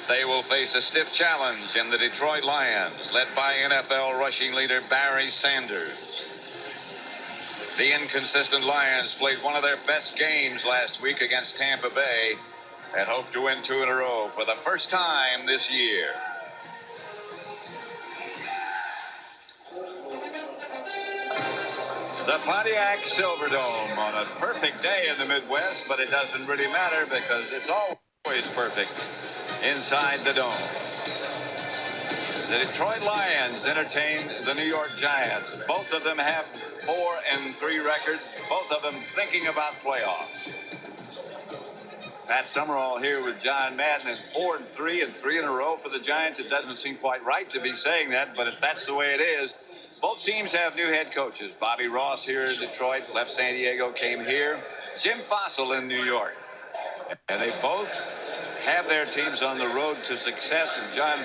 They will face a stiff challenge in the Detroit Lions, led by NFL rushing leader Barry Sanders. The inconsistent Lions played one of their best games last week against Tampa Bay and hope to win 2 in a row for the first time this year. The Pontiac Silverdome on a perfect day in the Midwest, but it doesn't really matter because it's always perfect inside the dome. The Detroit Lions entertain the New York Giants. Both of them have 4-3 records, both of them thinking about playoffs. Pat Summerall here with John Madden at 4-3 and 3 in a row for the Giants. It doesn't seem quite right to be saying that, but if that's the way it is, both teams have new head coaches. Bobby Ross here in Detroit, left San Diego, came here. Jim Fossil in New York. And they both have their teams on the road to success. And John,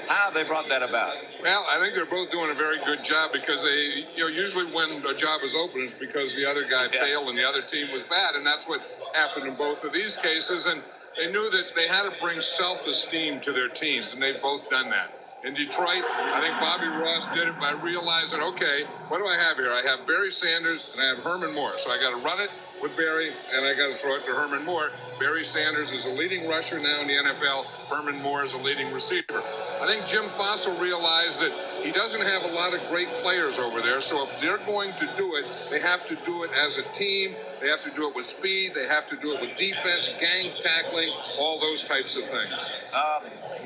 how they brought that about? Well, I think they're both doing a very good job because they, usually when a job is open, it's because the other guy failed and the other team was bad, and that's what happened in both of these cases. And they knew that they had to bring self-esteem to their teams, and they've both done that. In Detroit, I think Bobby Ross did it by realizing, okay, what do I have here? I have Barry Sanders and I have Herman Moore. So I got to run it with Barry and I got to throw it to Herman Moore. Barry Sanders is a leading rusher now in the NFL. Herman Moore is a leading receiver. I think Jim Fossil realized that he doesn't have a lot of great players over there. So if they're going to do it, they have to do it as a team. They have to do it with speed. They have to do it with defense, gang tackling, all those types of things.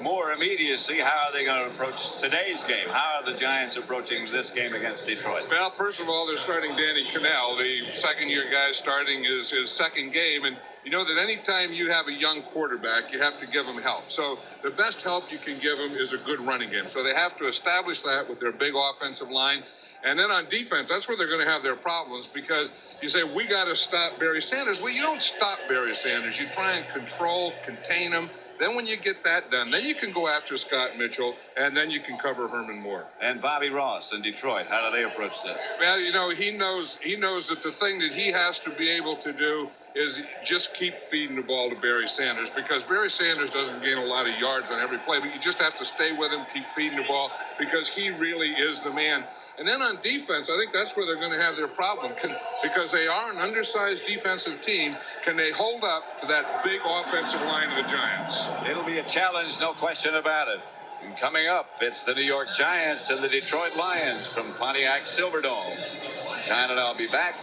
More immediacy, how are they going to approach today's game? How are the Giants approaching this game against Detroit? Well, first of all, they're starting Danny Cannell, the second-year guy starting his second game. And you know that anytime you have a young quarterback, you have to give him help. So the best help you can give him is a good running game. So they have to establish that with their big offensive line. And then on defense, that's where they're going to have their problems because you say, we got to stop Barry Sanders. Well, you don't stop Barry Sanders. You try and contain him. Then when you get that done, then you can go after Scott Mitchell, and then you can cover Herman Moore. And Bobby Ross in Detroit, how do they approach this? Well, he knows that the thing that he has to be able to do is just keep feeding the ball to Barry Sanders because Barry Sanders doesn't gain a lot of yards on every play, but you just have to stay with him, keep feeding the ball because he really is the man. And then on defense, I think that's where they're going to have their problem because they are an undersized defensive team. Can they hold up to that big offensive line of the Giants? It'll be a challenge, no question about it. And coming up, it's the New York Giants and the Detroit Lions from Pontiac Silverdome. John and I'll be back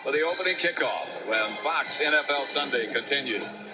for the opening kickoff when Fox NFL Sunday continues.